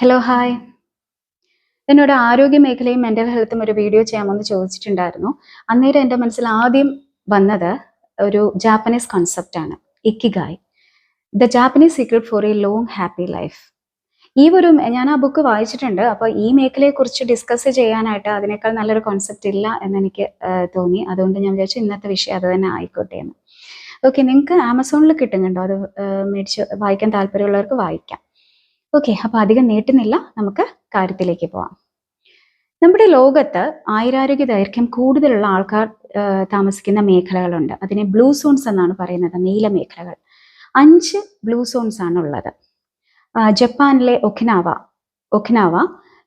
Hello hi. എന്നോട് ആരോഗ്യ മേഖലയും മെന്റൽ ഹെൽത്തും ഒരു വീഡിയോ ചെയ്യാമെന്ന് ചോദിച്ചിട്ടുണ്ടായിരുന്നു. അന്നേരം എൻ്റെ മനസ്സിൽ ആദ്യം വന്നത് ഒരു ജാപ്പനീസ് കൺസെപ്റ്റാണ്, ikigai. The Japanese secret for a long happy life. ഞാൻ ആ ബുക്ക് വായിച്ചിട്ടുണ്ട്. അപ്പോൾ ഈ മേഖലയെക്കുറിച്ച് ഡിസ്കസ് ചെയ്യാനായിട്ട് അതിനേക്കാൾ നല്ലൊരു കോൺസെപ്റ്റ് ഇല്ല എന്നെനിക്ക് തോന്നി. അതുകൊണ്ട് ഞാൻ വിചാരിച്ചു ഇന്നത്തെ വിഷയം അത് തന്നെ ആയിക്കോട്ടെ എന്ന്. ഓക്കെ, നിങ്ങൾക്ക് ആമസോണിൽ കിട്ടുന്നുണ്ടോ? അത് മേടിച്ച് വായിക്കാൻ താല്പര്യമുള്ളവർക്ക് വായിക്കാം. ഓക്കെ, അപ്പോൾ അധികം നീട്ടുന്നില്ല, നമുക്ക് കാര്യത്തിലേക്ക് പോവാം. നമ്മുടെ ലോകത്ത് ആയുരാരോഗ്യ ദൈർഘ്യം കൂടുതലുള്ള ആൾക്കാർ താമസിക്കുന്ന മേഖലകളുണ്ട്. അതിനെ ബ്ലൂ സോൺസ് എന്നാണ് പറയുന്നത്, നീല മേഖലകൾ. 5 ബ്ലൂ സോൺസ് ആണ് ഉള്ളത്. ജപ്പാനിലെ ഒഖിനാവ,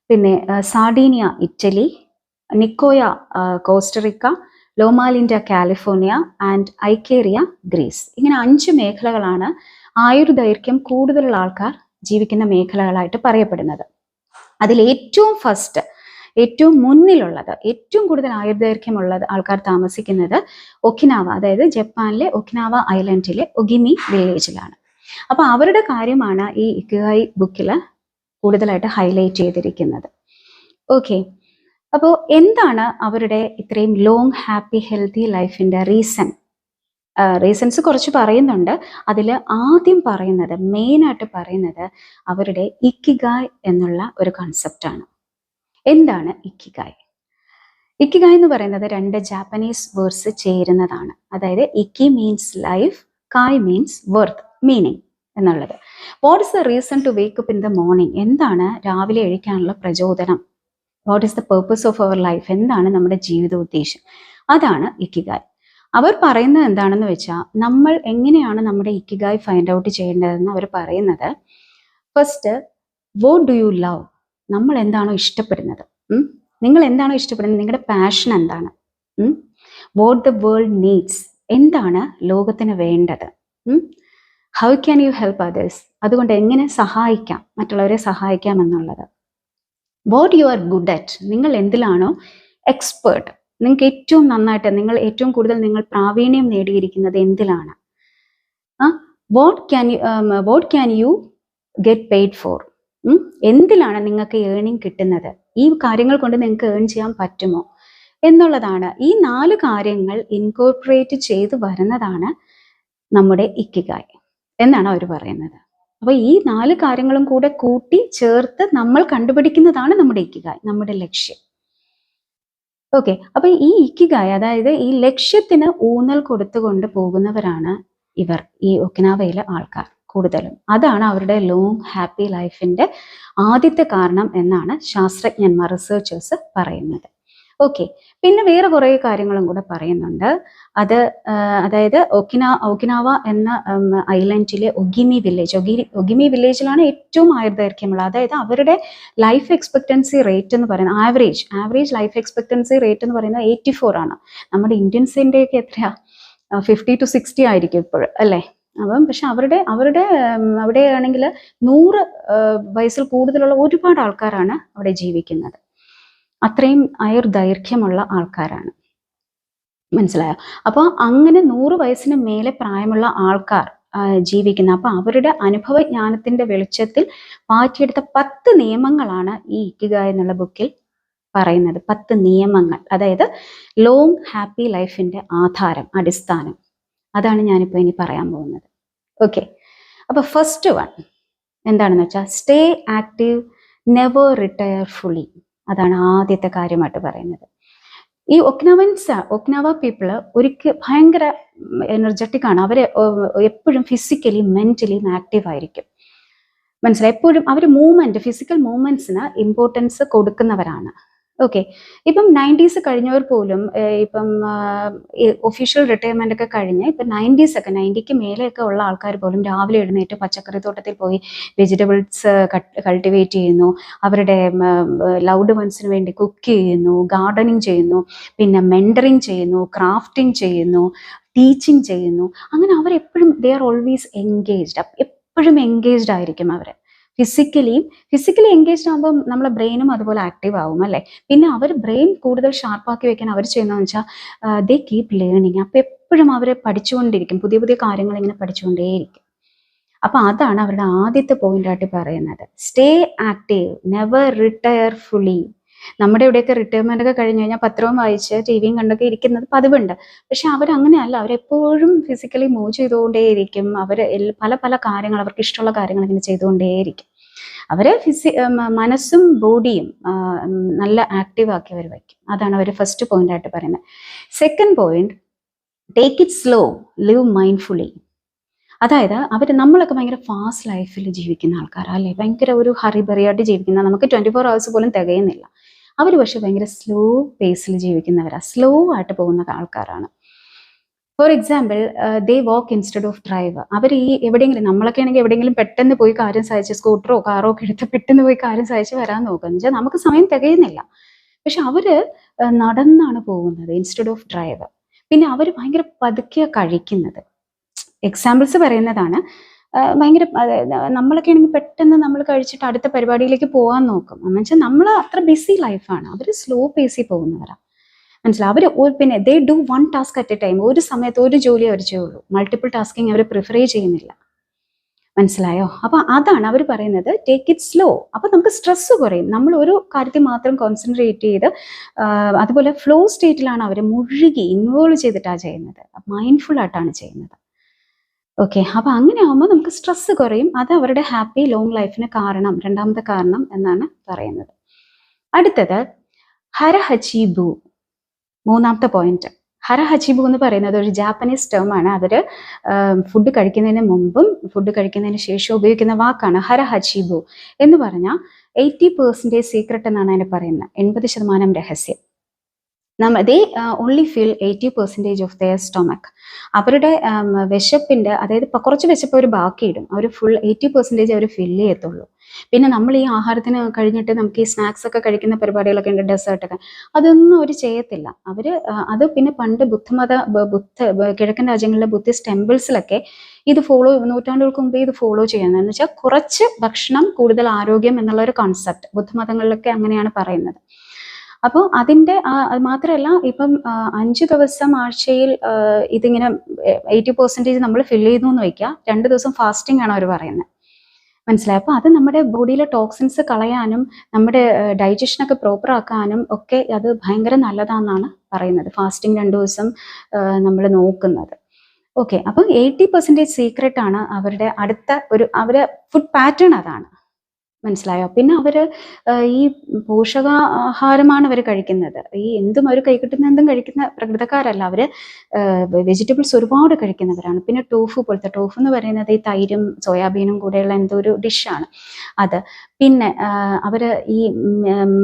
പിന്നെ Sardinia Italy, Nicoya Costa Rica, Loma Linda California and Ikaria Greece. ഇങ്ങനെ 5 മേഖലകളാണ് ആയുർദൈർഘ്യം കൂടുതലുള്ള ആൾക്കാർ ജീവിക്കുന്ന മേഖലകളായിട്ട് പറയപ്പെടുന്നത്. അതിൽ ഏറ്റവും മുന്നിലുള്ളത്, ഏറ്റവും കൂടുതൽ ആയുർദൈർഘ്യമുള്ളത് ആൾക്കാർ താമസിക്കുന്നത് ഒക്കിനാവ, അതായത് ജപ്പാനിലെ ഒക്കിനാവ ഐലൻഡിലെ ഒഗിമി വില്ലേജിലാണ്. അപ്പോൾ അവരുടെ കാര്യമാണ് ഈ ഇക്കിഗായ് ബുക്കിൽ കൂടുതലായിട്ട് ഹൈലൈറ്റ് ചെയ്തിരിക്കുന്നത്. ഓക്കെ, അപ്പോൾ എന്താണ് അവരുടെ ഇത്രയും ലോങ് ഹാപ്പി ഹെൽത്തി ലൈഫിൻ്റെ റീസൺസ് കുറച്ച് പറയുന്നുണ്ട്. അതിൽ ആദ്യം പറയുന്നത്, മെയിനായിട്ട് പറയുന്നത് അവരുടെ ഇക്കിഗായ് എന്നുള്ള ഒരു കൺസെപ്റ്റാണ്. എന്താണ് ഇക്കിഗായ്? ഇക്കിഗായ് എന്ന് പറയുന്നത് 2 ജാപ്പനീസ് വേർഡ്സ് ചേരുന്നതാണ്. അതായത് ഇക്കി മീൻസ് ലൈഫ്, കായ് മീൻസ് വർത്ത്, മീനിങ് എന്നുള്ളത്. What is the reason to wake up in the morning? എന്താണ് രാവിലെ എഴുന്നേൽക്കാനുള്ള പ്രചോദനം? What is the purpose of our life? എന്താണ് നമ്മുടെ ജീവിത ഉദ്ദേശം? അതാണ് ഇക്കിഗായ്. അവർ പറയുന്നത് എന്താണെന്ന് വെച്ചാൽ, നമ്മൾ എങ്ങനെയാണ് നമ്മുടെ ഇക്കിഗായ് ഫൈൻഡ് ഔട്ട് ചെയ്യേണ്ടതെന്ന് അവർ പറയുന്നത്, first, what do you love? നമ്മൾ എന്താണോ ഇഷ്ടപ്പെടുന്നത്, നിങ്ങൾ എന്താണോ ഇഷ്ടപ്പെടുന്നത്, നിങ്ങളുടെ പാഷൻ എന്താണ്? What the world needs? എന്താണ് ലോകത്തിന് വേണ്ടത്? How can you help others? അതുകൊണ്ട് എങ്ങനെ സഹായിക്കാം, മറ്റുള്ളവരെ സഹായിക്കാം എന്നുള്ളത്. What you are good at? നിങ്ങൾ എന്തിലാണോ എക്സ്പേർട്ട്, നിങ്ങൾക്ക് ഏറ്റവും നന്നായിട്ട്, ഏറ്റവും കൂടുതൽ നിങ്ങൾ പ്രാവീണ്യം നേടിയിരിക്കുന്നത് എന്തിലാണ്? What can you get paid for? എന്തിലാണ് നിങ്ങൾക്ക് ഏണിങ് കിട്ടുന്നത്? ഈ കാര്യങ്ങൾ കൊണ്ട് നിങ്ങൾക്ക് ഏൺ ചെയ്യാൻ പറ്റുമോ എന്നുള്ളതാണ്. ഈ 4 കാര്യങ്ങൾ ഇൻകോർപ്പറേറ്റ് ചെയ്ത് വരുന്നതാണ് നമ്മുടെ ഇക്കിഗായ് എന്നാണ് അവർ പറയുന്നത്. അപ്പോൾ ഈ 4 കാര്യങ്ങളും കൂടെ കൂട്ടി ചേർത്ത് നമ്മൾ കണ്ടുപിടിക്കുന്നതാണ് നമ്മുടെ ഇക്കിഗായ്, നമ്മുടെ ലക്ഷ്യം. ഓക്കെ, അപ്പൊ ഈ ഇക്കിഗായ്, അതായത് ഈ ലക്ഷ്യത്തിന് ഊന്നൽ കൊടുത്തുകൊണ്ട് പോകുന്നവരാണ് ഇവർ, ഈ ഒക്കിനാവയിലെ ആൾക്കാർ കൂടുതലും. അതാണ് അവരുടെ ലോങ് ഹാപ്പി ലൈഫിന്റെ ആദ്യത്തെ കാരണം എന്നാണ് ശാസ്ത്രജ്ഞന്മാർ, റിസർച്ചേഴ്സ് പറയുന്നത്. ഓക്കെ, പിന്നെ വേറെ കുറേ കാര്യങ്ങളും കൂടെ പറയുന്നുണ്ട്. അതായത് ഒക്കിനാവ എന്ന ഐലൻഡിലെ ഒഗിമി വില്ലേജിലാണ് ഏറ്റവും ആയുർദൈർഘ്യമുള്ള, അതായത് അവരുടെ ലൈഫ് എക്സ്പെക്ടൻസി റേറ്റ് എന്ന് പറയുന്നത്, ആവറേജ് ലൈഫ് എക്സ്പെക്ടൻസി റേറ്റ് എന്ന് പറയുന്നത് 84 ആണ്. നമ്മുടെ ഇന്ത്യൻസിൻ്റെ ഒക്കെ എത്രയാ? 50 to 60 ആയിരിക്കും ഇപ്പോൾ, അല്ലേ? അപ്പം പക്ഷെ അവിടെ ആണെങ്കിൽ 100 വയസ്സിൽ കൂടുതലുള്ള ഒരുപാട് ആൾക്കാരാണ് അവിടെ ജീവിക്കുന്നത്. അത്രയും ആയുർദൈർഘ്യമുള്ള ആൾക്കാരാണ്, മനസ്സിലായോ? അപ്പോൾ അങ്ങനെ 100 വയസ്സിന് മേലെ പ്രായമുള്ള ആൾക്കാർ ജീവിക്കുന്ന, അപ്പോൾ അവരുടെ അനുഭവജ്ഞാനത്തിന്റെ വെളിച്ചത്തിൽ മാറ്റിയെടുത്ത 10 നിയമങ്ങളാണ് ഈ ഇക്കിഗായ് എന്നുള്ള ബുക്കിൽ പറയുന്നത്. 10 നിയമങ്ങൾ, അതായത് ലോങ് ഹാപ്പി ലൈഫിന്റെ അടിസ്ഥാനം. അതാണ് ഞാനിപ്പോൾ ഇനി പറയാൻ പോകുന്നത്. ഓക്കെ, അപ്പോൾ ഫസ്റ്റ് വൺ എന്താണെന്ന് വെച്ചാൽ, stay active, never retire fully. അതാണ് ആദ്യത്തെ കാര്യമായിട്ട് പറയുന്നത്. ഈ ഒക്കിനാവ പീപ്പിള് ഭയങ്കര എനർജറ്റിക് ആണ്. അവര് എപ്പോഴും ഫിസിക്കലി മെന്റലിയും ആക്റ്റീവ് ആയിരിക്കും, മനസ്സിലായി? എപ്പോഴും അവർ ഫിസിക്കൽ മൂവ്മെന്റ്സിന് ഇമ്പോർട്ടൻസ് കൊടുക്കുന്നവരാണ്. ഓക്കെ, ഇപ്പം 90s കഴിഞ്ഞവർ പോലും ഇപ്പം ഒഫീഷ്യൽ റിട്ടയർമെന്റ് ഒക്കെ കഴിഞ്ഞ് ഇപ്പം 90ക്ക് മേലെയൊക്കെ ഉള്ള ആൾക്കാർ പോലും രാവിലെ എഴുന്നേറ്റ് പച്ചക്കറി തോട്ടത്തിൽ പോയി വെജിറ്റബിൾസ് കൾട്ടിവേറ്റ് ചെയ്യുന്നു, അവരുടെ ലൗഡ് വൺസിന് വേണ്ടി കുക്ക് ചെയ്യുന്നു, ഗാർഡനിങ് ചെയ്യുന്നു, പിന്നെ മെന്ററിങ് ചെയ്യുന്നു, ക്രാഫ്റ്റിംഗ് ചെയ്യുന്നു, ടീച്ചിങ് ചെയ്യുന്നു. അങ്ങനെ അവരെപ്പോഴും ദേ ആർ ഓൾവേസ് എൻഗേജ്ഡ്, എപ്പോഴും എൻഗേജ്ഡ് ആയിരിക്കും അവർ. ഫിസിക്കലി എൻഗേജ്ഡ് ആകുമ്പോൾ നമ്മളെ ബ്രെയിനും അതുപോലെ ആക്റ്റീവ് ആവും, അല്ലേ? പിന്നെ അവർ ബ്രെയിൻ കൂടുതൽ ഷാർപ്പാക്കി വെക്കാൻ അവർ ചെയ്യുന്നതെന്ന് വെച്ചാൽ ദേ കീപ് ലേണിങ്. അപ്പം എപ്പോഴും അവർ പഠിച്ചുകൊണ്ടിരിക്കും, പുതിയ കാര്യങ്ങൾ ഇങ്ങനെ പഠിച്ചുകൊണ്ടേയിരിക്കും. അപ്പൊ അതാണ് അവരുടെ ആദ്യത്തെ പോയിന്റ് ആയിട്ട് പറയുന്നത്. Stay active, never retire fully. നമ്മുടെ ഇവിടെയൊക്കെ റിട്ടയർമെന്റ് ഒക്കെ കഴിഞ്ഞ് കഴിഞ്ഞാൽ പത്രവും വായിച്ച് ടി വിയും കണ്ടൊക്കെ ഇരിക്കുന്നത് പതിവുണ്ട്. പക്ഷെ അവരങ്ങനെയല്ല, അവരെപ്പോഴും ഫിസിക്കലി മൂവ് ചെയ്തുകൊണ്ടേയിരിക്കും. അവർ പല പല കാര്യങ്ങൾ, അവർക്ക് ഇഷ്ടമുള്ള കാര്യങ്ങൾ ഇങ്ങനെ ചെയ്തുകൊണ്ടേയിരിക്കും. അവരെ മനസ്സും ബോഡിയും നല്ല ആക്റ്റീവ് ആക്കി അവർ വയ്ക്കും. അതാണ് അവർ ഫസ്റ്റ് പോയിന്റ് ആയിട്ട് പറയുന്നത്. Second point, take it slow, live mindfully. അതായത് നമ്മളൊക്കെ ഭയങ്കര ഫാസ്റ്റ് ലൈഫിൽ ജീവിക്കുന്ന ആൾക്കാരാണ് അല്ലേ, ഭയങ്കര ഒരു ഹറിബറിയായിട്ട് ജീവിക്കുന്ന, നമുക്ക് 24 hours പോലും തികയുന്നില്ല. അവർ പക്ഷെ ഭയങ്കര സ്ലോ പേസിൽ ജീവിക്കുന്നവരാണ്, സ്ലോ ആയിട്ട് പോകുന്ന ആൾക്കാരാണ്. For example, they walk instead of drive. അവർ ഈ എവിടെയെങ്കിലും, നമ്മളൊക്കെ ആണെങ്കിൽ എവിടെയെങ്കിലും പെട്ടെന്ന് പോയി കാര്യം സാധിച്ച്, സ്കൂട്ടറോ കാറോ ഒക്കെ എടുത്ത് പെട്ടെന്ന് പോയി കാര്യം സാധിച്ച് വരാൻ നോക്കുക എന്ന് വെച്ചാൽ നമുക്ക് സമയം തികയുന്നില്ല. പക്ഷെ അവര് നടന്നാണ് പോകുന്നത് ഇൻസ്റ്റെഡ് ഓഫ് ഡ്രൈവ്. പിന്നെ അവർ ഭയങ്കര പതുക്കെ കഴിക്കുന്നത്. എക്സാമ്പിൾസ് പറയുന്നതാണ്. ഭയങ്കര നമ്മളൊക്കെ ആണെങ്കിൽ പെട്ടെന്ന് നമ്മൾ കഴിച്ചിട്ട് അടുത്ത പരിപാടിയിലേക്ക് പോകാൻ നോക്കും. എന്ന് വെച്ചാൽ നമ്മൾ അത്ര ബിസി ലൈഫാണ്, അവർ സ്ലോ പേസിൽ പോകുന്നവരാണ്. മനസ്സിലാവും. അവർ പിന്നെ they do one task at A time. ഒരു സമയത്ത് ഒരു ജോലി അവർ ചെയ്യുള്ളൂ, മൾട്ടിപ്പിൾ ടാസ്കിങ് അവർ പ്രിഫർ ചെയ്യുന്നില്ല. മനസ്സിലായോ? അപ്പൊ അതാണ് അവർ പറയുന്നത്, ടേക്ക് ഇറ്റ് സ്ലോ. അപ്പൊ നമുക്ക് സ്ട്രെസ് കുറയും, നമ്മൾ ഒരു കാര്യത്തിൽ മാത്രം കോൺസെൻട്രേറ്റ് ചെയ്ത്. അതുപോലെ ഫ്ലോ സ്റ്റേറ്റിലാണ് അവർ മുഴുകി ഇൻവോൾവ് ചെയ്തിട്ടാണ് ചെയ്യുന്നത്, മൈൻഡ്ഫുൾ ആയിട്ടാണ് ചെയ്യുന്നത്. ഓക്കെ, അപ്പൊ അങ്ങനെ ആകുമ്പോൾ നമുക്ക് സ്ട്രെസ് കുറയും. അത് അവരുടെ ഹാപ്പി ലോങ് ലൈഫിന് കാരണം, രണ്ടാമത്തെ കാരണം എന്നാണ് പറയുന്നത്. അടുത്തത് ഹരഹചിബു, മൂന്നാമത്തെ പോയിന്റ്. ഹരഹചിബു എന്ന് പറയുന്നത് ഒരു ജാപ്പനീസ് ടേം ആണ്. അവര് ഫുഡ് കഴിക്കുന്നതിന് മുമ്പും ഫുഡ് കഴിക്കുന്നതിന് ശേഷം ഉപയോഗിക്കുന്ന വാക്കാണ് ഹരഹചിബു എന്ന് പറഞ്ഞാൽ 80% സീക്രട്ട് എന്നാണ് അതിനെ പറയുന്നത്. 80% രഹസ്യം. They only feel 80% of their stomach. അവരുടെ വിശപ്പിന്റെ, അതായത് കുറച്ച് വിശപ്പ് അവർ ബാക്കിയിടും, അവർ ഫുൾ 80% അവർ ഫില്ല് ചെയ്യത്തുള്ളൂ. പിന്നെ നമ്മൾ ഈ ആഹാരത്തിന് കഴിഞ്ഞിട്ട് നമുക്ക് ഈ സ്നാക്സ് ഒക്കെ കഴിക്കുന്ന പരിപാടികളൊക്കെ ഉണ്ട്, ഡെസേർട്ടൊക്കെ, അതൊന്നും അവർ ചെയ്യത്തില്ല. അത് പിന്നെ പണ്ട് കിഴക്കൻ രാജ്യങ്ങളിലെ ബുദ്ധിസ്റ്റ് ടെമ്പിൾസിലൊക്കെ ഇത് നൂറ്റാണ്ടുകൾക്ക് മുമ്പേ ഇത് ഫോളോ ചെയ്യുന്നതെന്ന് വെച്ചാൽ കുറച്ച് ഭക്ഷണം കൂടുതൽ ആരോഗ്യം എന്നുള്ള ഒരു കോൺസെപ്റ്റ് ബുദ്ധമതങ്ങളിലൊക്കെ അങ്ങനെയാണ് പറയുന്നത്. അപ്പോൾ അതിൻ്റെ മാത്രമല്ല, ഇപ്പം 5 ദിവസം ആഴ്ചയിൽ ഇതിങ്ങനെ 80% നമ്മൾ ഫില്ല് ചെയ്യുന്നു എന്ന് വയ്ക്കുക, 2 ദിവസം ഫാസ്റ്റിംഗ് ആണ് അവർ പറയുന്നത്. മനസ്സിലായി? അപ്പോൾ അത് നമ്മുടെ ബോഡിയിലെ ടോക്സിൻസ് കളയാനും നമ്മുടെ ഡൈജഷനൊക്കെ പ്രോപ്പർ ആക്കാനും ഒക്കെ അത് ഭയങ്കര നല്ലതാണെന്നാണ് പറയുന്നത്, ഫാസ്റ്റിംഗ് 2 ദിവസം നമ്മൾ നോക്കുന്നത്. ഓക്കെ, അപ്പം 80% സീക്രട്ട് ആണ് അവരുടെ അടുത്ത അവരെ ഫുഡ് പാറ്റേൺ അതാണ്. മനസ്സിലായോ? പിന്നെ അവര് ഈ പോഷകാഹാരമാണ് അവർ കഴിക്കുന്നത്. ഈ എന്തും അവർ കിട്ടുന്ന എന്തും കഴിക്കുന്ന പ്രകൃതക്കാരല്ല. അവര് വെജിറ്റബിൾസ് ഒരുപാട് കഴിക്കുന്നവരാണ്. പിന്നെ ടോഫു എന്ന് പറയുന്നത് ഈ തൈരും സോയാബീനും കൂടെയുള്ള എന്തോ ഒരു ഡിഷാണ് അത്. പിന്നെ അവര് ഈ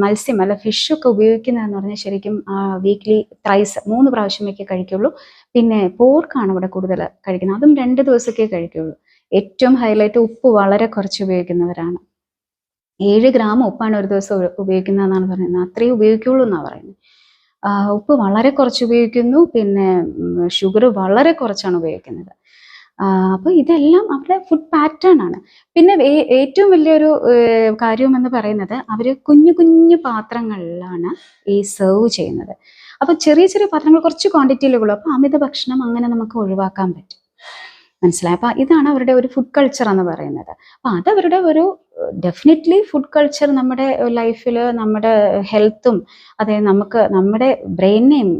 മത്സ്യം അല്ല ഫിഷൊക്കെ ഉപയോഗിക്കുന്നതെന്ന് പറഞ്ഞാൽ ശരിക്കും വീക്ക്ലി ത്രൈസ് 3 പ്രാവശ്യമൊക്കെ കഴിക്കുള്ളൂ. പിന്നെ പോർക്കാണ് ഇവിടെ കൂടുതൽ കഴിക്കുന്നത്, അതും 2 ദിവസമൊക്കെ കഴിക്കുള്ളൂ. ഏറ്റവും ഹൈലൈറ്റ്, ഉപ്പ് വളരെ കുറച്ച് ഉപയോഗിക്കുന്നവരാണ്. 7 ഗ്രാം ഉപ്പാണ് ഒരു ദിവസം ഉപയോഗിക്കുന്നതെന്നാണ് പറയുന്നത്, അത്രയും ഉപയോഗിക്കുള്ളൂ എന്നാണ് പറയുന്നത്. ഉപ്പ് വളരെ കുറച്ച് ഉപയോഗിക്കുന്നു, പിന്നെ ഷുഗർ വളരെ കുറച്ചാണ് ഉപയോഗിക്കുന്നത്. അപ്പോൾ ഇതെല്ലാം അവരുടെ ഫുഡ് പാറ്റേൺ ആണ്. പിന്നെ ഏറ്റവും വലിയൊരു കാര്യം എന്ന് പറയുന്നത്, അവർ കുഞ്ഞു കുഞ്ഞു പാത്രങ്ങളിലാണ് ഈ സെർവ് ചെയ്യുന്നത്. അപ്പോൾ ചെറിയ ചെറിയ പാത്രങ്ങൾ കുറച്ച് ക്വാണ്ടിറ്റിയിലുള്ളൂ. അപ്പോൾ അമിത ഭക്ഷണം അങ്ങനെ നമുക്ക് ഒഴിവാക്കാൻ പറ്റും. മനസ്സിലായി? അപ്പം ഇതാണ് അവരുടെ ഒരു ഫുഡ് കൾച്ചർ എന്ന് പറയുന്നത്. അപ്പം അതവരുടെ ഒരു ഡെഫിനറ്റ്ലി ഫുഡ് കൾച്ചർ നമ്മുടെ ലൈഫിൽ നമ്മുടെ ഹെൽത്തും, അതായത് നമുക്ക് നമ്മുടെ ബ്രെയിനെയും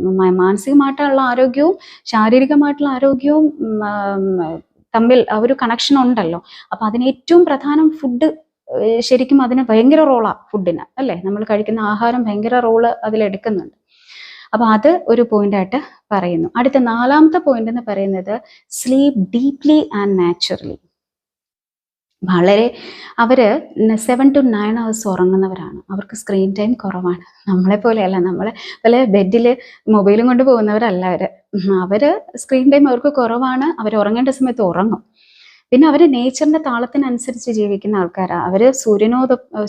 മാനസികമായിട്ടുള്ള ആരോഗ്യവും ശാരീരികമായിട്ടുള്ള ആരോഗ്യവും തമ്മിൽ ഒരു കണക്ഷൻ ഉണ്ടല്ലോ. അപ്പം അതിന് ഏറ്റവും പ്രധാനം ഫുഡ്. ശരിക്കും അതിന് ഭയങ്കര റോളാണ് ഫുഡിന്, അല്ലേ? നമ്മൾ കഴിക്കുന്ന ആഹാരം ഭയങ്കര റോള് അതിലെടുക്കുന്നുണ്ട്. അപ്പൊ അത് ഒരു പോയിന്റ് ആയിട്ട് പറയുന്നു. അടുത്ത 4ാമത്തെ പോയിന്റ് എന്ന് പറയുന്നത്, സ്ലീപ്പ് ഡീപ്ലി ആൻഡ് നാച്ചുറലി. അവര് 7 to 9 hours ഉറങ്ങുന്നവരാണ്. അവർക്ക് സ്ക്രീൻ ടൈം കുറവാണ്. നമ്മളെ പോലെയല്ല, നമ്മളെ പോലെ ബെഡില് മൊബൈലും കൊണ്ട് പോകുന്നവരല്ല അവര് സ്ക്രീൻ ടൈം അവർക്ക് കുറവാണ്. അവർ ഉറങ്ങേണ്ട സമയത്ത് ഉറങ്ങും. പിന്നെ അവര് നേച്ചറിന്റെ താളത്തിനനുസരിച്ച് ജീവിക്കുന്ന ആൾക്കാരാണ്. അവര്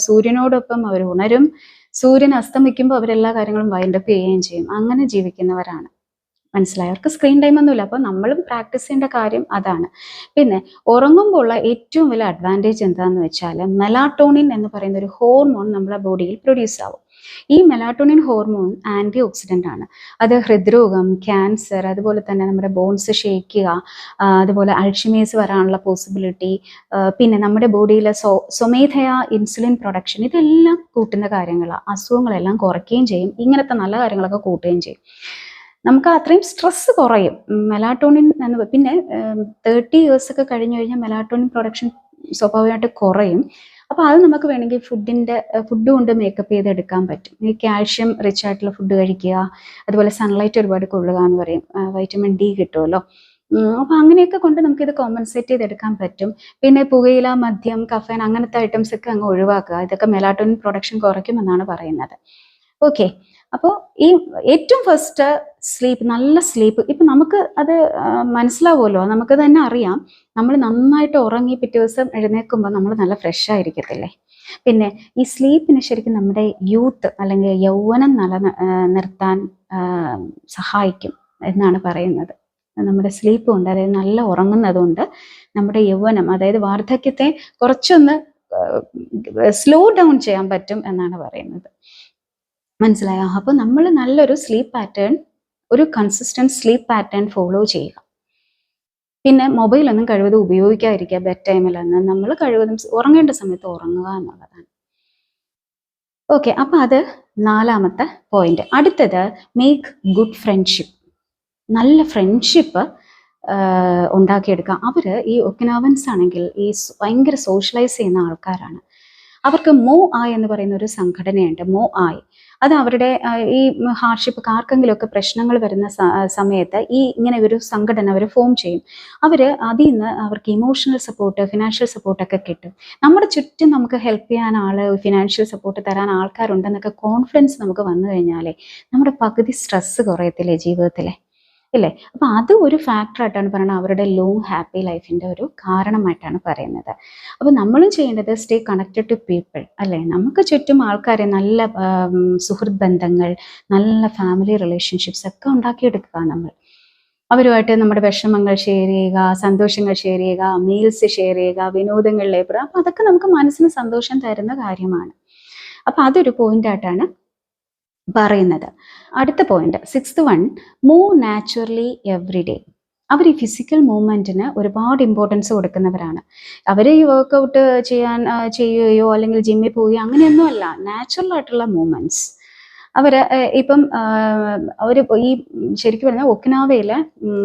സൂര്യനോടൊപ്പം അവർ ഉണരും, സൂര്യൻ അസ്തമിക്കുമ്പോൾ അവരെല്ലാ കാര്യങ്ങളും വൈൻഡപ്പ് ചെയ്യുകയും ചെയ്യും. അങ്ങനെ ജീവിക്കുന്നവരാണ്. മനസ്സിലായി? അവർക്ക് സ്ക്രീൻ ടൈം ഒന്നുമില്ല. അപ്പോൾ നമ്മളും പ്രാക്ടീസ് ചെയ്യേണ്ട കാര്യം അതാണ്. പിന്നെ ഉറങ്ങുമ്പോൾ ഉള്ള ഏറ്റവും വലിയ അഡ്വാൻറ്റേജ് എന്താണെന്ന് വെച്ചാൽ, മെലാറ്റോണിൻ എന്ന് പറയുന്ന ഒരു ഹോർമോൺ നമ്മുടെ ബോഡിയിൽ പ്രൊഡ്യൂസ് ആവും. ഈ മെലാറ്റോണിൻ ഹോർമോൺ ആൻറ്റി ഓക്സിഡൻ്റ് ആണ്. അത് ഹൃദ്രോഗം, ക്യാൻസർ, അതുപോലെ തന്നെ നമ്മുടെ ബോൺസ് ക്ഷയിക്കുക, അതുപോലെ അൾഷിമേഴ്സ് വരാനുള്ള പോസിബിലിറ്റി, പിന്നെ നമ്മുടെ ബോഡിയിലെ സ്വമേധയാ ഇൻസുലിൻ പ്രൊഡക്ഷൻ, ഇതെല്ലാം കൂട്ടുന്ന കാര്യങ്ങളാണ്. അസുഖങ്ങളെല്ലാം കുറയ്ക്കുകയും ചെയ്യും, ഇങ്ങനത്തെ നല്ല കാര്യങ്ങളൊക്കെ കൂട്ടുകയും ചെയ്യും. നമുക്ക് അത്രയും സ്ട്രെസ് കുറയും. മെലാറ്റോണിൻ എന്ന് പിന്നെ 30 years ഒക്കെ കഴിഞ്ഞ് കഴിഞ്ഞാൽ മെലാറ്റോണിൻ പ്രൊഡക്ഷൻ സ്വാഭാവികമായിട്ട് കുറയും. അപ്പോൾ അത് നമുക്ക് വേണമെങ്കിൽ ഫുഡ് കൊണ്ട് മേക്കപ്പ് ചെയ്തെടുക്കാൻ പറ്റും. ഈ കാൽഷ്യം റിച്ച് ആയിട്ടുള്ള ഫുഡ് കഴിക്കുക, അതുപോലെ സൺലൈറ്റ് ഒരുപാട് കൊള്ളുക എന്ന് പറയും, വൈറ്റമിൻ ഡി കിട്ടുമല്ലോ. അപ്പോൾ അങ്ങനെയൊക്കെ കൊണ്ട് നമുക്കിത് കോമ്പൻസേറ്റ് ചെയ്തെടുക്കാൻ പറ്റും. പിന്നെ പുകയില, മദ്യം, കഫേൻ അങ്ങനത്തെ ഐറ്റംസ് ഒക്കെ അങ്ങ് ഒഴിവാക്കുക. ഇതൊക്കെ മെലാറ്റോണിൻ പ്രൊഡക്ഷൻ കുറയ്ക്കുമെന്നാണ് പറയുന്നത്. ഓക്കെ, അപ്പോൾ ഈ ഏറ്റവും ഫസ്റ്റ് സ്ലീപ്പ്, നല്ല സ്ലീപ്പ്. ഇപ്പം നമുക്ക് അത് മനസ്സിലാവുമല്ലോ, നമുക്ക് തന്നെ അറിയാം. നമ്മൾ നന്നായിട്ട് ഉറങ്ങി പിറ്റേ ദിവസം എഴുന്നേൽക്കുമ്പോൾ നമ്മൾ നല്ല ഫ്രഷ് ആയിരിക്കത്തില്ലേ. പിന്നെ ഈ സ്ലീപ്പിന് ശരിക്കും നമ്മുടെ യൂത്ത് അല്ലെങ്കിൽ യൗവനം നിർത്താൻ സഹായിക്കും എന്നാണ് പറയുന്നത്. നമ്മുടെ സ്ലീപ്പ് കൊണ്ട്, അതായത് നല്ല ഉറങ്ങുന്നത് കൊണ്ട് നമ്മുടെ യൗവനം, അതായത് വാർദ്ധക്യത്തെ കുറച്ചൊന്ന് സ്ലോ ഡൗൺ ചെയ്യാൻ പറ്റും എന്നാണ് പറയുന്നത്. മനസ്സിലായോ? അപ്പോൾ നമ്മൾ നല്ലൊരു സ്ലീപ്പ് പാറ്റേൺ, ഒരു കൺസിസ്റ്റൻറ്റ് സ്ലീപ്പ് പാറ്റേൺ ഫോളോ ചെയ്യുക. പിന്നെ മൊബൈലൊന്നും കഴിവതും ഉപയോഗിക്കാതിരിക്കുക. ബെഡ് ടൈമിലൊന്നും നമ്മൾ കഴിവതും ഉറങ്ങേണ്ട സമയത്ത് ഉറങ്ങുക എന്നുള്ളതാണ്. ഓക്കെ, അപ്പോൾ അത് 4ാമത്തെ പോയിന്റ്. അടുത്തത് മേക്ക് ഗുഡ് ഫ്രണ്ട്ഷിപ്പ്. നല്ല ഫ്രണ്ട്ഷിപ്പ് ഉണ്ടാക്കിയെടുക്കുക. അവർ ഈ ഒക്കിനാവൻസ് ആണെങ്കിൽ ഈ ഭയങ്കര സോഷ്യലൈസ് ചെയ്യുന്ന ആൾക്കാരാണ്. അവർക്ക് മോ ആയ് എന്ന് പറയുന്ന ഒരു സംഘടനയുണ്ട്, മോ ആയ്. അത് അവരുടെ ഈ ഹാർഡ്ഷിപ്പ്, ആർക്കെങ്കിലുമൊക്കെ പ്രശ്നങ്ങൾ വരുന്ന സമയത്ത് ഇങ്ങനെ ഒരു സംഘടന അവർ ഫോം ചെയ്യും. അതിൽ നിന്ന് അവർക്ക് ഇമോഷണൽ സപ്പോർട്ട്, ഫിനാൻഷ്യൽ സപ്പോർട്ടൊക്കെ കിട്ടും. നമ്മുടെ ചുറ്റും നമുക്ക് ഹെൽപ്പ് ചെയ്യാൻ ഫിനാൻഷ്യൽ സപ്പോർട്ട് തരാൻ ആൾക്കാരുണ്ടെന്നൊക്കെ കോൺഫിഡൻസ് നമുക്ക് വന്നു കഴിഞ്ഞാലേ നമ്മുടെ പകുതി സ്ട്രെസ് കുറയത്തില്ലേ ജീവിതത്തിലെ, ഇല്ലേ? അപ്പം അത് ഒരു ഫാക്ടറായിട്ടാണ് പറയുന്നത്, അവരുടെ ലോങ് ഹാപ്പി ലൈഫിൻ്റെ ഒരു കാരണമായിട്ടാണ് പറയുന്നത്. അപ്പം നമ്മളും ചെയ്യേണ്ടത് സ്റ്റേ കണക്റ്റഡ് ടു പീപ്പിൾ, അല്ലേ? നമുക്ക് ചുറ്റും ആൾക്കാരെ, നല്ല സുഹൃത്ത് ബന്ധങ്ങൾ, നല്ല ഫാമിലി റിലേഷൻഷിപ്സ് ഒക്കെ ഉണ്ടാക്കിയെടുക്കുക. അവരുമായിട്ട് നമ്മുടെ വിഷമങ്ങൾ ഷെയർ ചെയ്യുക, സന്തോഷങ്ങൾ ഷെയർ ചെയ്യുക, മീൽസ് ഷെയർ ചെയ്യുക, വിനോദങ്ങളിൽ ഏർപ്പെടുക. അപ്പം അതൊക്കെ നമുക്ക് മനസ്സിന് സന്തോഷം തരുന്ന കാര്യമാണ്. അപ്പം അതൊരു പോയിന്റായിട്ടാണ് പറയുന്നത്. അടുത്ത point 6th one, move naturally every day. അവർ ഈ ഫിസിക്കൽ മൂവ്മെന്റിന് ഒരുപാട് ഇമ്പോർട്ടൻസ് കൊടുക്കുന്നവരാണ്. അവർ ഈ വർക്കൗട്ട് ചെയ്യുകയോ അല്ലെങ്കിൽ ജിമ്മിൽ പോവുകയോ അങ്ങനെയൊന്നും അല്ല, നാച്ചുറൽ ആയിട്ടുള്ള മൂവ്മെന്റ്സ്. ഇപ്പം അവർ ഈ ശരിക്കും പറഞ്ഞാൽ ഒക്കിനാവയിൽ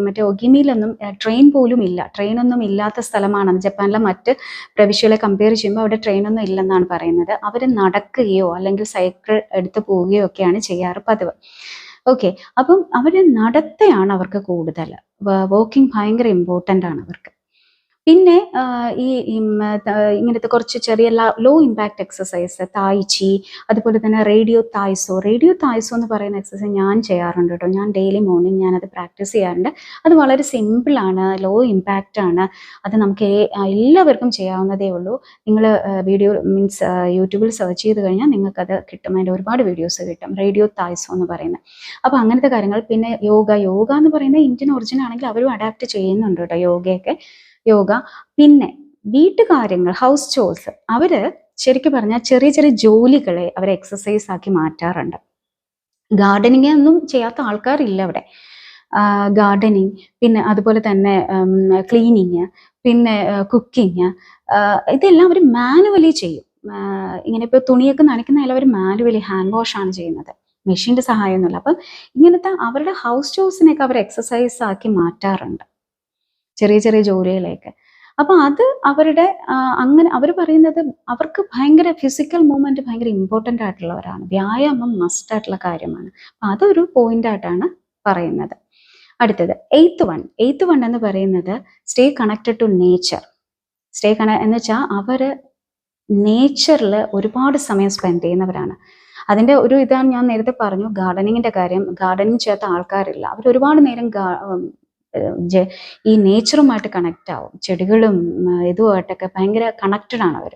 മറ്റേ ഒഗിമിയിലൊന്നും ട്രെയിൻ പോലും ഇല്ല, ട്രെയിനൊന്നും ഇല്ലാത്ത സ്ഥലമാണ്. ജപ്പാനിലെ മറ്റ് പ്രവിശ്യകളെ കമ്പയർ ചെയ്യുമ്പോൾ അവിടെ ട്രെയിനൊന്നും ഇല്ലെന്നാണ് പറയുന്നത്. അവർ നടക്കുകയോ അല്ലെങ്കിൽ സൈക്കിൾ എടുത്ത് പോവുകയോ ഒക്കെയാണ് ചെയ്യാറ് പതിവ്. ഓക്കെ, അപ്പം അവരുടെ നടത്തയാണ് അവർക്ക് കൂടുതൽ. വാക്കിംഗ് ഭയങ്കര ഇമ്പോർട്ടൻ്റ് ആണ് അവർക്ക്. പിന്നെ ഇങ്ങനത്തെ കുറച്ച് ചെറിയ ലോ ഇമ്പാക്റ്റ് എക്സസൈസ്, തായ്ചി, അതുപോലെ തന്നെ റേഡിയോ തായ്സോ എന്ന് പറയുന്ന എക്സസൈസ് ഞാൻ ചെയ്യാറുണ്ട് കേട്ടോ. ഞാൻ ഡെയിലി മോർണിംഗ് ഞാനത് പ്രാക്ടീസ് ചെയ്യാറുണ്ട്. അത് വളരെ സിമ്പിളാണ്, ലോ ഇമ്പാക്റ്റ് ആണ്. അത് നമുക്ക് എല്ലാവർക്കും ചെയ്യാവുന്നതേ ഉള്ളൂ. നിങ്ങൾ യൂട്യൂബിൽ സെർച്ച് ചെയ്ത് കഴിഞ്ഞാൽ നിങ്ങൾക്കത് കിട്ടും. അതിൻ്റെ ഒരുപാട് വീഡിയോസ് കിട്ടും, റേഡിയോ തായ്സോ എന്ന് പറയുന്നത്. അപ്പോൾ അങ്ങനത്തെ കാര്യങ്ങൾ. പിന്നെ യോഗ എന്ന് പറയുന്നത് ഇന്ത്യൻ ഒറിജിൻ ആണെങ്കിൽ അവരും അഡാപ്റ്റ് ചെയ്യുന്നുണ്ട് കേട്ടോ, യോഗ. പിന്നെ വീട്ടുകാര്യങ്ങൾ, ഹൗസ് ചോഴ്സ്, അവര് ശരിക്കും പറഞ്ഞാൽ ചെറിയ ചെറിയ ജോലികളെ അവർ എക്സസൈസ് ആക്കി മാറ്റാറുണ്ട്. ഗാർഡനിങ് ഒന്നും ചെയ്യാത്ത ആൾക്കാരില്ല അവിടെ. ഗാർഡനിങ്, പിന്നെ അതുപോലെ തന്നെ ക്ലീനിങ്, പിന്നെ കുക്കിങ്, ഇതെല്ലാം അവർ മാനുവലി ചെയ്യും. ഇങ്ങനെ ഇപ്പോൾ തുണിയൊക്കെ നനയ്ക്കുന്നതിൽ അവർ മാനുവലി ഹാൻഡ് വാഷ് ആണ് ചെയ്യുന്നത്, മെഷീൻ്റെ സഹായമൊന്നുമില്ല. അപ്പം ഇങ്ങനത്തെ അവരുടെ ഹൗസ് ചോഴ്സിനെയൊക്കെ അവർ എക്സസൈസ് ആക്കി മാറ്റാറുണ്ട്, ചെറിയ ചെറിയ ജോലികളെയൊക്കെ. അപ്പൊ അത് അവരുടെ അങ്ങനെ അവർ പറയുന്നത് അവർക്ക് ഭയങ്കര ഫിസിക്കൽ മൂവ്മെന്റ് ഭയങ്കര ഇമ്പോർട്ടൻ്റ് ആയിട്ടുള്ളവരാണ്. വ്യായാമം മസ്റ്റ് ആയിട്ടുള്ള കാര്യമാണ്. അപ്പൊ അതൊരു പോയിന്റ് ആയിട്ടാണ് പറയുന്നത്. അടുത്തത് 8th one എന്ന് പറയുന്നത് സ്റ്റേ കണക്റ്റഡ് ടു നേച്ചർ. എന്ന് വെച്ചാൽ അവര് നേച്ചറിൽ ഒരുപാട് സമയം സ്പെൻഡ് ചെയ്യുന്നവരാണ്. അതിൻ്റെ ഒരു ഇതാണ് ഞാൻ നേരത്തെ പറഞ്ഞു, ഗാർഡനിങ്ങിന്റെ കാര്യം. ഗാർഡനിങ് ചെയ്യാത്ത ആൾക്കാരില്ല. അവർ ഒരുപാട് നേരം ഈ നേച്ചറുമായിട്ട് കണക്റ്റ് ആവും. ചെടികളും ഇതുമായിട്ടൊക്കെ ഭയങ്കര കണക്റ്റഡ് ആണ് അവർ.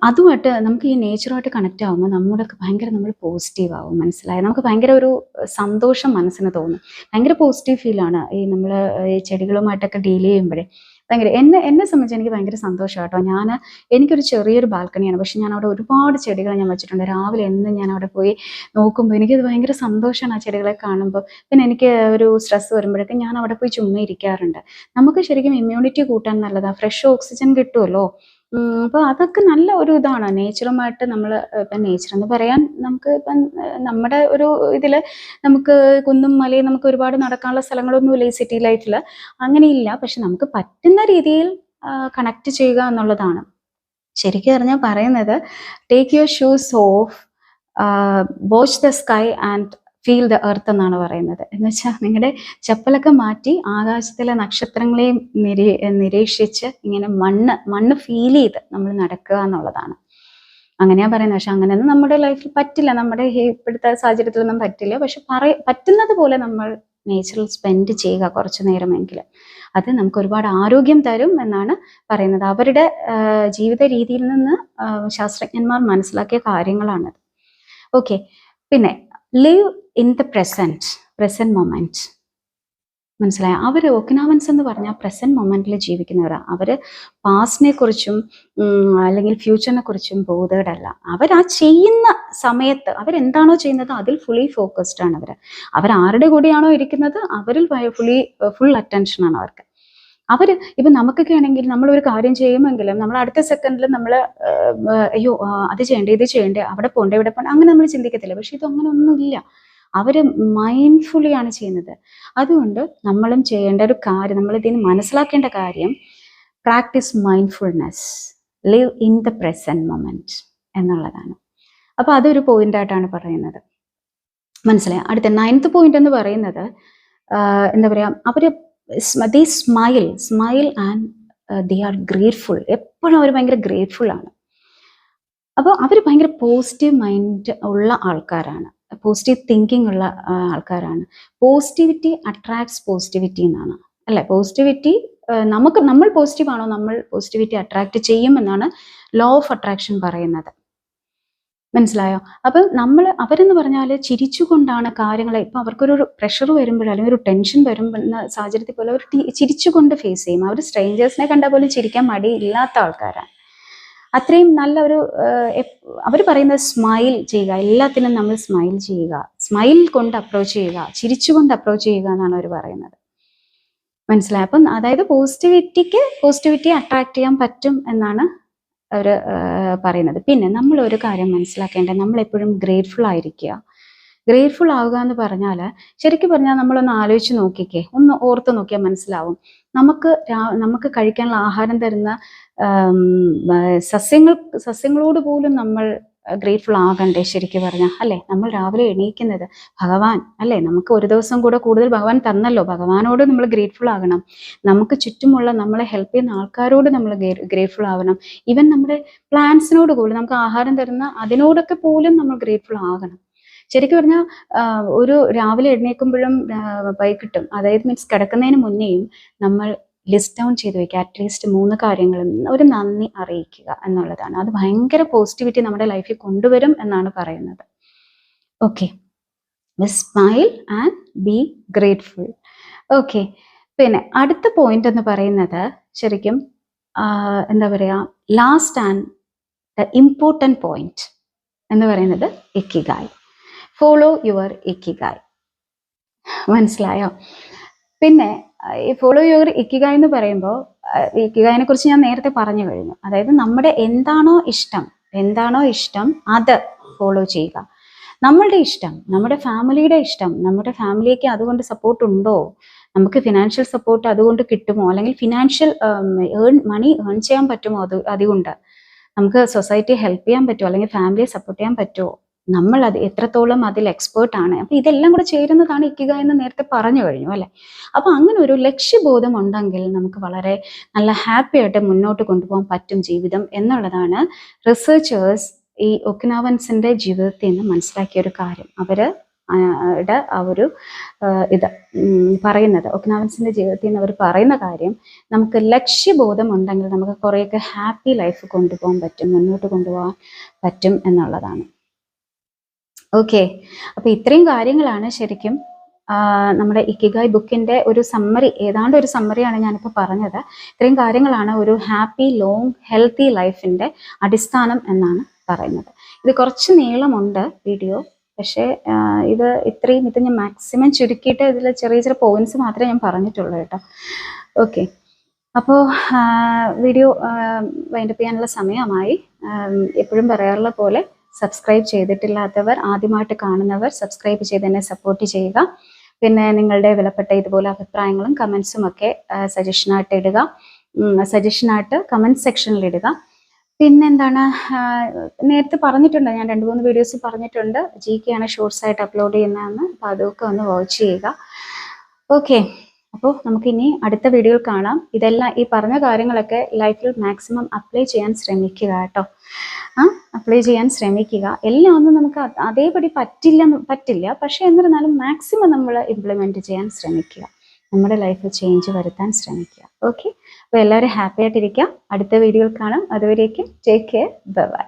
അതുമായിട്ട് നമുക്ക് ഈ നേച്ചറുമായിട്ട് കണക്റ്റ് ആകുമ്പോൾ നമ്മൾ പോസിറ്റീവ് ആവും. മനസ്സിലായി? നമുക്ക് ഭയങ്കര ഒരു സന്തോഷം മനസ്സിന് തോന്നും. ഭയങ്കര പോസിറ്റീവ് ഫീലാണ് ഈ നമ്മൾ ഈ ചെടികളുമായിട്ടൊക്കെ ഡീൽ ചെയ്യുമ്പോഴേ. ഭയങ്കര എന്നെ സംബന്ധിച്ച് എനിക്ക് ഭയങ്കര സന്തോഷം കേട്ടോ. എനിക്കൊരു ചെറിയൊരു ബാൽക്കണിയാണ്, പക്ഷെ ഞാൻ അവിടെ ഒരുപാട് ചെടികൾ ഞാൻ വെച്ചിട്ടുണ്ട്. രാവിലെ എന്നും ഞാൻ അവിടെ പോയി നോക്കുമ്പോൾ എനിക്കത് ഭയങ്കര സന്തോഷമാണ് ആ ചെടികളെ കാണുമ്പോൾ. പിന്നെ എനിക്ക് ഒരു സ്ട്രെസ് വരുമ്പോഴൊക്കെ ഞാൻ അവിടെ പോയി ചുമ്മാ ഇരിക്കാറുണ്ട്. നമുക്ക് ശരിക്കും ഇമ്മ്യൂണിറ്റി കൂട്ടാൻ നല്ലതാണ്, ഫ്രഷ് ഓക്സിജൻ കിട്ടുമല്ലോ. അപ്പോൾ അതൊക്കെ നല്ല ഒരു ഇതാണ്. നേച്ചറുമായിട്ട് നമ്മൾ ഇപ്പം നേച്ചർ എന്ന് പറയാൻ നമുക്ക് ഇപ്പം നമ്മുടെ ഒരു ഇതിൽ നമുക്ക് കുന്നും മലയും നമുക്ക് ഒരുപാട് നടക്കാനുള്ള സ്ഥലങ്ങളൊന്നുമില്ല ഈ സിറ്റി ലൈഫിൽ, അങ്ങനെയില്ല. പക്ഷെ നമുക്ക് പറ്റുന്ന രീതിയിൽ കണക്ട് ചെയ്യുക എന്നുള്ളതാണ്. ശരിക്കും പറഞ്ഞാൽ പറയുന്നത് take your shoes of, watch the sky and feel the earth എന്നാണ് പറയുന്നത്. എന്ന് വെച്ചാൽ നിങ്ങളുടെ ചപ്പലൊക്കെ മാറ്റി ആകാശത്തിലെ നക്ഷത്രങ്ങളെയും നിരീക്ഷിച്ച് ഇങ്ങനെ മണ്ണ് ഫീൽ ചെയ്ത് നമ്മൾ നടക്കുക എന്നുള്ളതാണ്. അങ്ങനെയാ പറയുന്നത്. പക്ഷെ അങ്ങനെയൊന്നും നമ്മുടെ ലൈഫിൽ പറ്റില്ല, നമ്മുടെ ഇപ്പോഴത്തെ സാഹചര്യത്തിലൊന്നും പറ്റില്ല. പക്ഷെ പറ്റുന്നത് പോലെ നമ്മൾ നേച്ചറിൽ സ്പെൻഡ് ചെയ്യുക കുറച്ചു നേരമെങ്കിലും. അത് നമുക്ക് ഒരുപാട് ആരോഗ്യം തരും എന്നാണ് പറയുന്നത്. അവരുടെ ജീവിത രീതിയിൽ നിന്ന് ശാസ്ത്രജ്ഞന്മാർ മനസ്സിലാക്കിയ കാര്യങ്ങളാണത്. ഓക്കെ, പിന്നെ live in the present moment. മനസ്സിലായ? അവർ ഒക്കിനാവൻസ് എന്ന് പറഞ്ഞാൽ പ്രസന്റ് മൊമെന്റിൽ ജീവിക്കുന്നവരാണ്. അവർ പാസ്റ്റിനെ കുറിച്ചും അല്ലെങ്കിൽ ഫ്യൂച്ചറിനെ കുറിച്ചും ബോധേഡ് അല്ല. അവർ ആ ചെയ്യുന്ന സമയത്ത് അവരെന്താണോ ചെയ്യുന്നത് അതിൽ ഫുള്ളി ഫോക്കസ്ഡ് ആണ്. അവർ ആരുടെ കൂടെയാണോ ഇരിക്കുന്നത് അവരിൽ ഫുൾ അറ്റൻഷനാണ് അവർക്ക്. ഇപ്പം നമുക്കൊക്കെ ആണെങ്കിൽ നമ്മളൊരു കാര്യം ചെയ്യുമെങ്കിലും നമ്മൾ അടുത്ത സെക്കൻഡിൽ നമ്മൾ അയ്യോ അത് ചെയ്യണ്ടേ, ഇത് ചെയ്യണ്ടേ, അവിടെ പോണ്ടേ, ഇവിടെ പോണ്ടേ, അങ്ങനെ നമ്മൾ ചിന്തിക്കത്തില്ല. പക്ഷെ ഇതങ്ങനെ ഒന്നുമില്ല. അവര് മൈൻഡ്ഫുള്ളി ആണ് ചെയ്യുന്നത്. അതുകൊണ്ട് നമ്മളും ചെയ്യേണ്ട ഒരു കാര്യം, നമ്മൾ ഇതിന് മനസ്സിലാക്കേണ്ട കാര്യം, practice mindfulness, live in the present moment എന്നുള്ളതാണ്. അപ്പൊ അതൊരു പോയിന്റ് ആയിട്ടാണ് പറയുന്നത്. മനസ്സിലായി? അടുത്ത 9th പോയിന്റ് എന്ന് പറയുന്നത് എന്താ പറയാ, അവര് they smile and they are grateful. എപ്പോഴും അവർ ഭയങ്കര ഗ്രേറ്റ്ഫുൾ ആണ്. അപ്പോൾ അവർ ഭയങ്കര പോസിറ്റീവ് മൈൻഡ് ഉള്ള ആൾക്കാരാണ്, പോസിറ്റീവ് തിങ്കിങ് ഉള്ള ആൾക്കാരാണ്. പോസിറ്റിവിറ്റി അട്രാക്ട്സ് പോസിറ്റിവിറ്റി എന്നാണ്, അല്ലെ? പോസിറ്റിവിറ്റി നമ്മൾ പോസിറ്റീവ് ആണോ നമ്മൾ പോസിറ്റിവിറ്റി അട്രാക്ട് ചെയ്യും എന്നാണ് ലോ ഓഫ് അട്രാക്ഷൻ പറയുന്നത്. മനസ്സിലായോ? അപ്പം അവരെന്ന് പറഞ്ഞാൽ ചിരിച്ചുകൊണ്ടാണ് കാര്യങ്ങളെ, ഇപ്പം അവർക്കൊരു പ്രഷർ വരുമ്പോഴോ അല്ലെങ്കിൽ ഒരു ടെൻഷൻ വരുന്ന സാഹചര്യത്തിൽ പോലും അവർ ചിരിച്ചുകൊണ്ട് ഫേസ് ചെയ്യും. അവർ സ്ട്രേഞ്ചേഴ്സിനെ കണ്ടാൽ പോലും ചിരിക്കാൻ മടിയില്ലാത്ത ആൾക്കാരാണ്. അത്രയും നല്ല ഒരു അവർ പറയുന്നത് സ്മൈൽ ചെയ്യുക, എല്ലാത്തിനും നമ്മൾ സ്മൈൽ ചെയ്യുക, സ്മൈൽ കൊണ്ട് അപ്രോച്ച് ചെയ്യുക, ചിരിച്ചുകൊണ്ട് അപ്രോച്ച് ചെയ്യുക എന്നാണ് അവർ പറയുന്നത്. മനസ്സിലായി? അപ്പം അതായത് പോസിറ്റിവിറ്റി അട്രാക്ട് ചെയ്യാൻ പറ്റും എന്നാണ് അവർ പറയുന്നത്. പിന്നെ നമ്മൾ ഒരു കാര്യം മനസ്സിലാക്കേണ്ടത്, നമ്മളെപ്പോഴും ഗ്രേറ്റ്ഫുൾ ആയിരിക്കുക. ഗ്രേറ്റ്ഫുൾ ആവുക എന്ന് പറഞ്ഞാൽ ശരിക്കും പറഞ്ഞാൽ നമ്മളൊന്ന് ആലോചിച്ച് നോക്കിക്കേ, ഒന്ന് ഓർത്ത് നോക്കിയാൽ മനസ്സിലാവും. നമുക്ക് കഴിക്കാനുള്ള ആഹാരം തരുന്ന സസ്യങ്ങളോട് പോലും നമ്മൾ ഗ്രേറ്റ്ഫുൾ ആകണ്ടേ ശരിക്കും പറഞ്ഞാൽ, അല്ലേ? നമ്മൾ രാവിലെ എണീക്കുന്നത് ഭഗവാൻ, അല്ലേ? നമുക്ക് ഒരു ദിവസം കൂടെ കൂടുതൽ ഭഗവാൻ തന്നല്ലോ, ഭഗവാനോട് നമ്മൾ ഗ്രേറ്റ്ഫുൾ ആകണം. നമുക്ക് ചുറ്റുമുള്ള നമ്മളെ ഹെൽപ്പ് ചെയ്യുന്ന ആൾക്കാരോട് നമ്മൾ ഗ്രേറ്റ്ഫുൾ ആവണം. ഈവൻ നമ്മുടെ പ്ലാന്റ്സിനോട് പോലും, നമുക്ക് ആഹാരം തരുന്ന അതിനോടൊക്കെ പോലും നമ്മൾ ഗ്രേറ്റ്ഫുൾ ആകണം. ശരിക്കും പറഞ്ഞാൽ ഒരു രാവിലെ എഴുന്നേൽക്കുമ്പോഴും വൈകിട്ടും, അതായത് മീൻസ് കിടക്കുന്നതിന് മുന്നേയും നമ്മൾ ലിസ്റ്റ് ഡൗൺ ചെയ്ത് വെക്കുക. അറ്റ്ലീസ്റ്റ് 3 കാര്യങ്ങളും ഒരു നന്ദി അറിയിക്കുക എന്നുള്ളതാണ്. അത് ഭയങ്കര പോസിറ്റിവിറ്റി നമ്മുടെ ലൈഫിൽ കൊണ്ടുവരും എന്നാണ് പറയുന്നത്. Okay, smile and B grateful. Okay, പിന്നെ അടുത്ത പോയിന്റ് എന്ന് പറയുന്നത് ശരിക്കും എന്താ പറയുക, last and the important point എന്ന് പറയുന്നത് ഇക്കിഗായ്. Follow your ikigai. മനസ്സിലായോ? പിന്നെ ഈ ഫോളോ യുവർ ഇക്കിഗായ് എന്ന് പറയുമ്പോൾ ഇക്കിഗായിനെ കുറിച്ച് ഞാൻ നേരത്തെ പറഞ്ഞു കഴിഞ്ഞു. അതായത് നമ്മുടെ എന്താണോ ഇഷ്ടം അത് ഫോളോ ചെയ്യുക. നമ്മളുടെ ഇഷ്ടം, നമ്മുടെ ഫാമിലിയുടെ ഇഷ്ടം, നമ്മുടെ ഫാമിലിക്ക് അതുകൊണ്ട് സപ്പോർട്ട് ഉണ്ടോ, നമുക്ക് ഫിനാൻഷ്യൽ സപ്പോർട്ട് അതുകൊണ്ട് കിട്ടുമോ, അല്ലെങ്കിൽ ഫിനാൻഷ്യൽ മണി ഏൺ ചെയ്യാൻ പറ്റുമോ, അതുകൊണ്ട് നമുക്ക് സൊസൈറ്റിയെ ഹെൽപ്പ് ചെയ്യാൻ പറ്റുമോ, അല്ലെങ്കിൽ ഫാമിലിയെ സപ്പോർട്ട് ചെയ്യാൻ പറ്റുമോ, നമ്മൾ അത് എത്രത്തോളം അതിൽ എക്സ്പേർട്ട് ആണ്. അപ്പൊ ഇതെല്ലാം കൂടെ ചേരുന്നതാണ് ഇക്കിഗ എന്ന് നേരത്തെ പറഞ്ഞു കഴിഞ്ഞു, അല്ലെ? അപ്പൊ അങ്ങനെ ഒരു ലക്ഷ്യബോധം ഉണ്ടെങ്കിൽ നമുക്ക് വളരെ നല്ല ഹാപ്പി ആയിട്ട് മുന്നോട്ട് കൊണ്ടുപോകാൻ പറ്റും ജീവിതം എന്നുള്ളതാണ് റിസർച്ചേഴ്സ് ഈ ഒക്കിനാവൻസിന്റെ ജീവിതത്തിൽ നിന്ന് മനസ്സിലാക്കിയ ഒരു കാര്യം. അവര് ആ ഒരു ഇത് പറയുന്നത്, ഒക്കിനാവൻസിന്റെ ജീവിതത്തിൽ നിന്ന് അവർ പറയുന്ന കാര്യം, നമുക്ക് ലക്ഷ്യബോധം ഉണ്ടെങ്കിൽ നമുക്ക് കുറേയൊക്കെ ഹാപ്പി ലൈഫ് കൊണ്ടുപോകാൻ പറ്റും, മുന്നോട്ട് കൊണ്ടുപോകാൻ പറ്റും എന്നുള്ളതാണ്. ഓക്കെ, അപ്പൊ ഇത്രയും കാര്യങ്ങളാണ് ശരിക്കും നമ്മുടെ ഇക്കിഗായ് ബുക്കിൻ്റെ ഒരു സമ്മറി, ഏതാണ്ട് ഒരു സമ്മറിയാണ് ഞാനിപ്പോൾ പറഞ്ഞത്. ഇത്രയും കാര്യങ്ങളാണ് ഒരു ഹാപ്പി ലോങ് ഹെൽത്തി ലൈഫിൻ്റെ അടിസ്ഥാനം എന്നാണ് പറയുന്നത്. ഇത് കുറച്ച് നീളമുണ്ട് വീഡിയോ, പക്ഷേ ഇത് ഞാൻ മാക്സിമം ചുരുക്കിയിട്ട് ഇതിൽ ചെറിയ ചെറിയ പോയിന്റ്സ് മാത്രമേ ഞാൻ പറഞ്ഞിട്ടുള്ളൂ കേട്ടോ. ഓക്കെ, അപ്പോൾ വീഡിയോ വൈൻഡപ്പ് ചെയ്യാനുള്ള സമയമായി. എപ്പോഴും പറയാറുള്ള പോലെ സബ്സ്ക്രൈബ് ചെയ്തിട്ടില്ലാത്തവർ, ആദ്യമായിട്ട് കാണുന്നവർ സബ്സ്ക്രൈബ് ചെയ്ത് എന്നെ സപ്പോർട്ട് ചെയ്യുക. പിന്നെ നിങ്ങളുടെ വിലപ്പെട്ട ഇതുപോലെ അഭിപ്രായങ്ങളും കമൻസും ഒക്കെ സജഷനായിട്ട് ഇടുക, സജഷനായിട്ട് കമൻറ്റ് സെക്ഷനിൽ ഇടുക. പിന്നെന്താണ്, നേരത്തെ പറഞ്ഞിട്ടുണ്ട്, ഞാൻ 2-3 വീഡിയോസ് പറഞ്ഞിട്ടുണ്ട് GK ആണ് ഷോർട്സ് ആയിട്ട് അപ്ലോഡ് ചെയ്യുന്നതെന്ന്. അപ്പോൾ അതൊക്കെ ഒന്ന് വാച്ച് ചെയ്യുക. ഓക്കെ, അപ്പോൾ നമുക്കിനി അടുത്ത വീഡിയോയിൽ കാണാം. ഇതെല്ലാം ഈ പറഞ്ഞ കാര്യങ്ങളൊക്കെ ലൈഫിൽ മാക്സിമം അപ്ലൈ ചെയ്യാൻ ശ്രമിക്കുക കേട്ടോ. അപ്ലൈ ചെയ്യാൻ ശ്രമിക്കുക. എല്ലാം ഒന്നും നമുക്ക് അതേപടി പറ്റില്ല, പക്ഷേ എന്നിരുന്നാലും മാക്സിമം നമ്മൾ ഇംപ്ലിമെൻറ്റ് ചെയ്യാൻ ശ്രമിക്കുക, നമ്മുടെ ലൈഫിൽ ചേഞ്ച് വരുത്താൻ ശ്രമിക്കുക. ഓക്കെ, അപ്പോൾ എല്ലാവരും ഹാപ്പി ആയിട്ടിരിക്കുക. അടുത്ത വീഡിയോയിൽ കാണാം. അതുവരേക്കും ടേക്ക് കെയർ, ബൈ ബൈ.